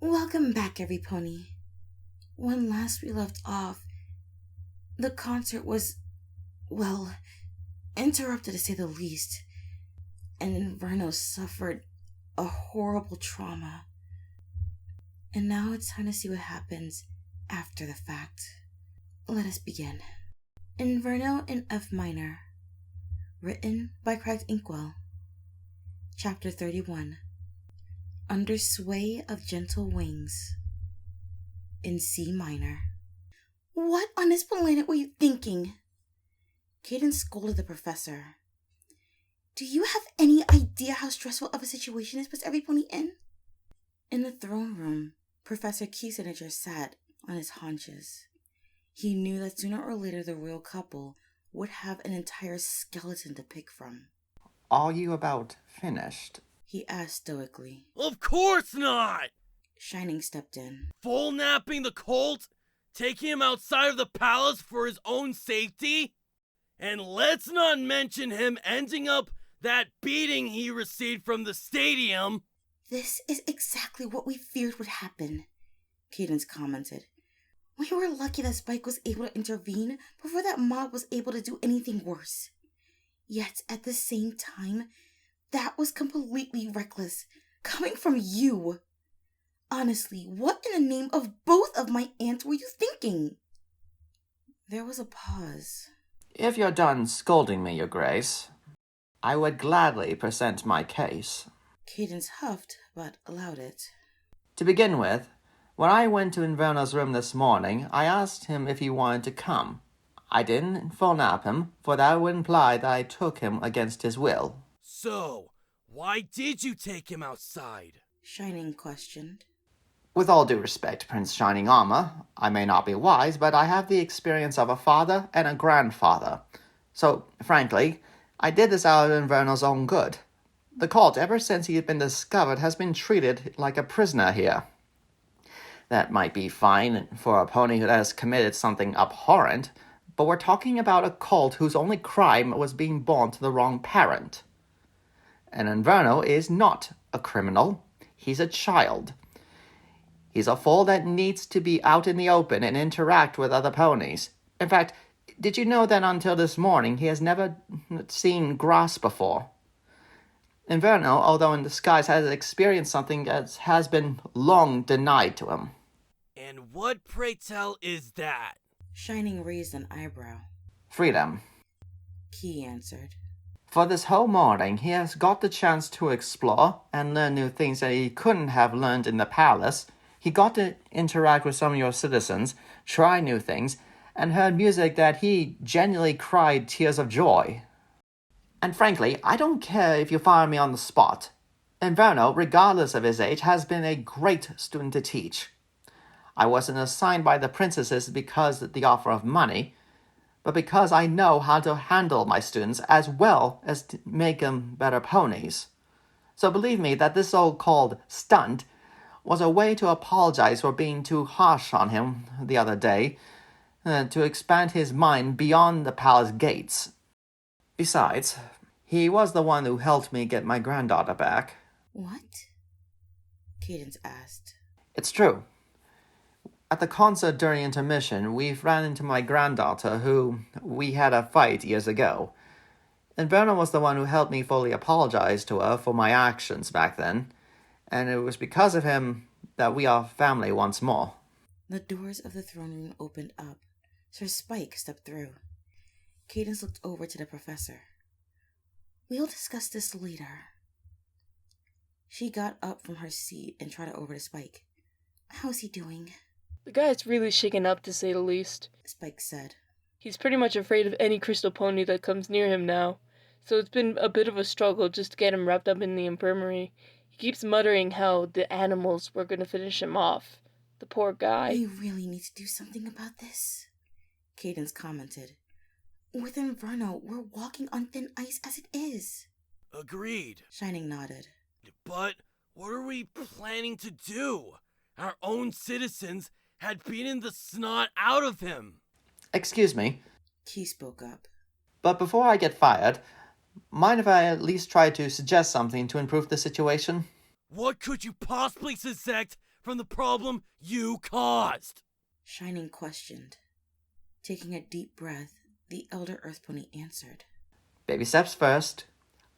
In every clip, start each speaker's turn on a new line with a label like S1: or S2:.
S1: Welcome back, every pony. When last we left off, the concert was, well, interrupted to say the least, and Inverno suffered a horrible trauma. And now it's time to see what happens after the fact. Let us begin. Inverno in F minor, written by Craig Inkwell. Chapter 31. Under Sway of Gentle Wings, in C minor. What on this planet were you thinking? Caden scolded the professor. Do you have any idea how stressful of a situation this puts every pony in? In the throne room, Professor Keysignature sat on his haunches. He knew that sooner or later the royal couple would have an entire skeleton to pick from.
S2: Are you about finished?
S1: He asked stoically.
S3: Of course not!
S1: Shining stepped in.
S3: Full napping the colt? Taking him outside of the palace for his own safety? And let's not mention him ending up that beating he received from the stadium.
S1: This is exactly what we feared would happen, Cadence commented. We were lucky that Spike was able to intervene before that mob was able to do anything worse. Yet at the same time, that was completely reckless, coming from you. Honestly, what in the name of both of my aunts were you thinking? There was a pause.
S2: If you're done scolding me, Your Grace, I would gladly present my case.
S1: Cadence huffed, but allowed it.
S2: To begin with, when I went to Inverno's room this morning, I asked him if he wanted to come. I didn't full nap him, for that would imply that I took him against his will.
S3: So, why did you take him outside?
S1: Shining questioned.
S2: With all due respect, Prince Shining Armor, I may not be wise, but I have the experience of a father and a grandfather. So, frankly, I did this out of Inverno's own good. The colt, ever since he had been discovered, has been treated like a prisoner here. That might be fine for a pony who has committed something abhorrent, but we're talking about a colt whose only crime was being born to the wrong parent. And Inverno is not a criminal. He's a child. He's a foal that needs to be out in the open and interact with other ponies. In fact, did you know that until this morning he has never seen grass before? Inverno, although in disguise, has experienced something that has been long denied to him.
S3: And what, pray tell, is that?
S1: Shining raised an eyebrow.
S2: Freedom.
S1: Key answered.
S2: For this whole morning, he has got the chance to explore and learn new things that he couldn't have learned in the palace. He got to interact with some of your citizens, try new things, and heard music that he genuinely cried tears of joy. And frankly, I don't care if you fire me on the spot. Inverno, regardless of his age, has been a great student to teach. I wasn't assigned by the princesses because of the offer of money, but because I know how to handle my students as well as to make them better ponies. So believe me that this so-called stunt was a way to apologize for being too harsh on him the other day, to expand his mind beyond the palace gates. Besides, he was the one who helped me get my granddaughter back.
S1: What? Cadence asked.
S2: It's true. At the concert during intermission, we ran into my granddaughter, who we had a fight years ago. Inverno was the one who helped me fully apologize to her for my actions back then, and it was because of him that we are family once more.
S1: The doors of the throne room opened up. Sir Spike stepped through. Cadence looked over to the professor. We'll discuss this later. She got up from her seat and trotted over to Spike. How's he doing?
S4: The guy's really shaken up, to say the least.
S1: Spike said.
S4: He's pretty much afraid of any crystal pony that comes near him now, so it's been a bit of a struggle just to get him wrapped up in the infirmary. He keeps muttering how the animals were going to finish him off. The poor guy.
S1: We really need to do something about this, Cadence commented. With Inverno, we're walking on thin ice as it is.
S3: Agreed.
S1: Shining nodded.
S3: But what are we planning to do? Our own citizens had beaten the snot out of him.
S2: Excuse me,
S1: Key spoke up.
S2: but before I get fired, mind if I at least try to suggest something to improve the situation?
S3: What could you possibly suspect from the problem you caused?
S1: Shining questioned. Taking a deep breath, the elder Earth Pony answered.
S2: Baby steps first.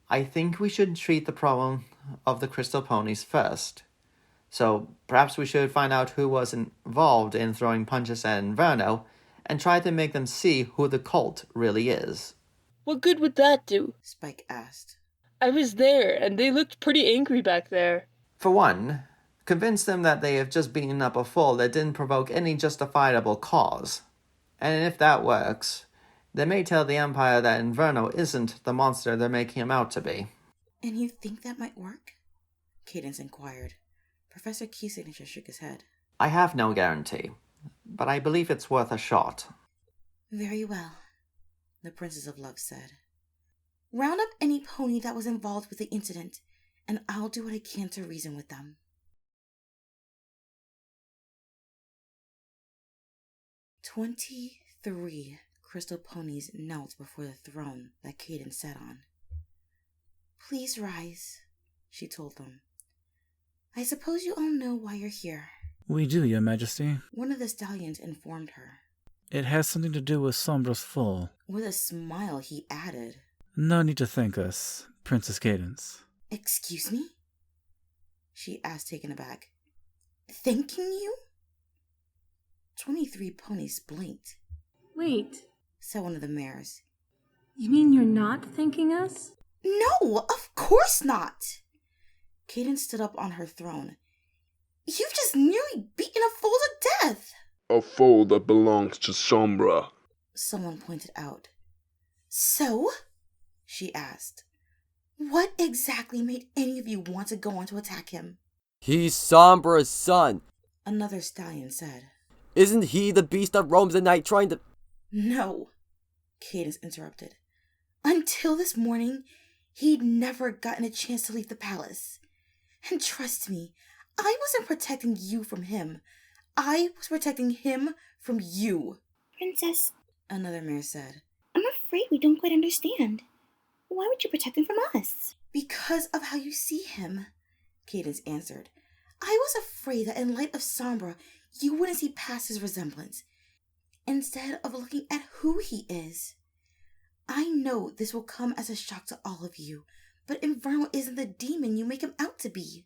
S2: I think we should treat the problem of the crystal ponies first. So perhaps we should find out who was involved in throwing punches at Inverno and try to make them see who the colt really is.
S4: What good would that do?
S1: Spike asked.
S4: I was there, and they looked pretty angry back there.
S2: For one, convince them that they have just beaten up a fool that didn't provoke any justifiable cause. And if that works, they may tell the Empire that Inverno isn't the monster they're making him out to be.
S1: And you think that might work? Cadence inquired. Professor Key Signature shook his head.
S2: I have no guarantee, but I believe it's worth a shot.
S1: Very well, the Princess of Love said. Round up any pony that was involved with the incident, and I'll do what I can to reason with them. 23 crystal ponies knelt before the throne that Cadence sat on. Please rise, she told them. I suppose you all know why you're here.
S5: We do, Your Majesty.
S1: One of the stallions informed her.
S5: It has something to do with Sombra's fall.
S1: With a smile, he added,
S5: No need to thank us, Princess Cadence.
S1: Excuse me? She asked, taken aback. Thanking you? 23 ponies blinked.
S6: Wait,
S1: Said one of the mares.
S6: you mean you're not thanking us?
S1: No, of course not! Cadence stood up on her throne. You've just nearly beaten a fool to death!
S7: A foal that belongs to Sombra.
S1: Someone pointed out. So? She asked. What exactly made any of you want to go on to attack him?
S8: He's Sombra's son.
S1: Another stallion said.
S8: Isn't he the beast that roams the night trying to...
S1: No, Cadence interrupted. Until this morning, he'd never gotten a chance to leave the palace. And trust me, I wasn't protecting you from him. I was protecting him from you.
S9: Princess,
S1: Another mare said.
S9: I'm afraid we don't quite understand. Why would you protect him from us?
S1: Because of how you see him, Cadence answered. I was afraid that in light of Sombra, you wouldn't see past his resemblance, instead of looking at who he is. I know this will come as a shock to all of you, but Inverno isn't the demon you make him out to be.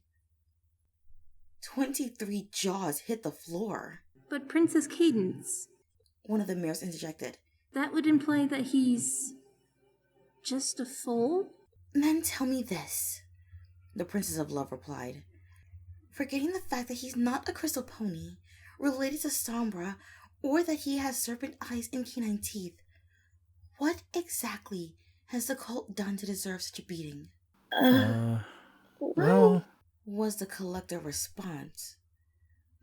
S1: 23 jaws hit the floor.
S6: But Princess Cadence,
S1: One of the mares interjected.
S6: that would imply that he's just a foal?
S1: Then tell me this, the Princess of Love replied. Forgetting the fact that he's not a crystal pony, related to Sombra, or that he has serpent eyes and canine teeth, what exactly has the cult done to deserve such a beating?
S5: Well,
S1: Was the collective response.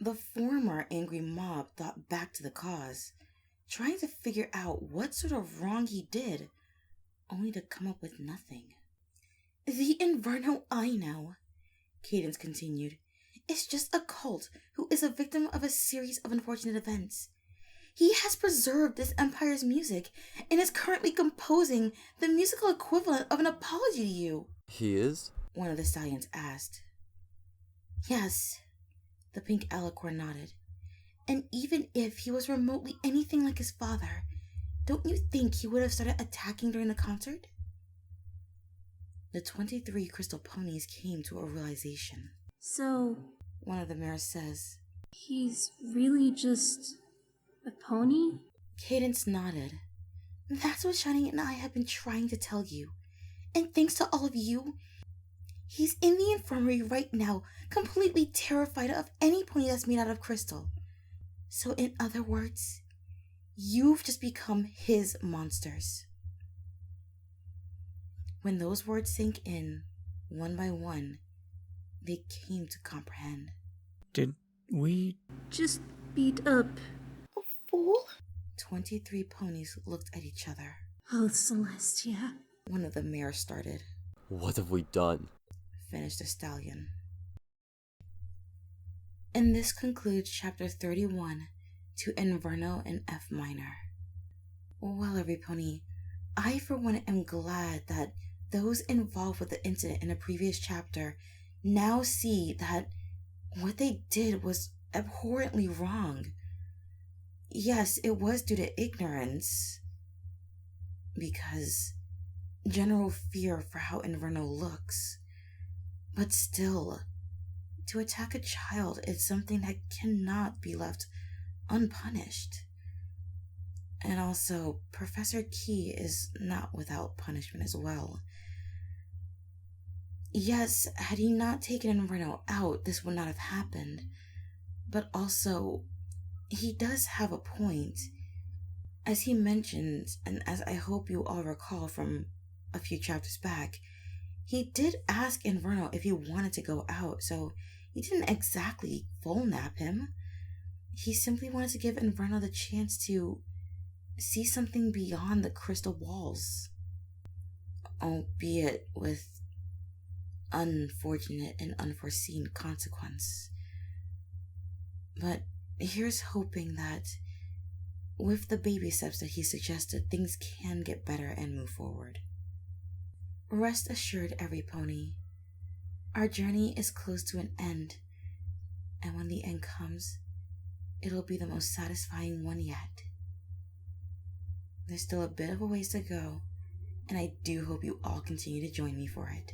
S1: The former angry mob thought back to the cause, trying to figure out what sort of wrong he did, only to come up with nothing. The Inverno I know, Cadence continued, is just a cult who is a victim of a series of unfortunate events. He has preserved this empire's music and is currently composing the musical equivalent of an apology to you.
S8: He is?
S1: One of the stallions asked. Yes, the pink alicorn nodded. And even if he was remotely anything like his father, don't you think he would have started attacking during the concert? The 23 crystal ponies came to a realization.
S6: So,
S1: One of the mares says.
S6: he's really just a pony?
S1: Cadence nodded. That's what Shining and I have been trying to tell you. And thanks to all of you, he's in the infirmary right now, completely terrified of any pony that's made out of crystal. So in other words, you've just become his monsters. When those words sank in, one by one, they came to comprehend.
S5: did we...
S6: Just beat up.
S9: A fool?
S1: 23 ponies looked at each other.
S6: Oh, Celestia.
S1: One of the mares started.
S8: What have we done?
S1: Finished the stallion. And this concludes chapter 31 to Inverno in F minor. Well, every pony, I for one am glad that those involved with the incident in a previous chapter now see that What they did was abhorrently wrong. Yes, it was due to ignorance, because general fear for how Inverno looks. But still, to attack a child is something that cannot be left unpunished. And also, Professor Key is not without punishment as well. Yes, had he not taken Inverno out, this would not have happened. But also, he does have a point. As he mentioned, and as I hope you all recall from a few chapters back, he did ask Inverno if he wanted to go out, so he didn't exactly full nap him. He simply wanted to give Inverno the chance to see something beyond the crystal walls. Albeit with unfortunate and unforeseen consequence. But here's hoping that with the baby steps that he suggested, things can get better and move forward. Rest assured, every pony, our journey is close to an end, and when the end comes, it'll be the most satisfying one yet. There's still a bit of a ways to go, and I do hope you all continue to join me for it.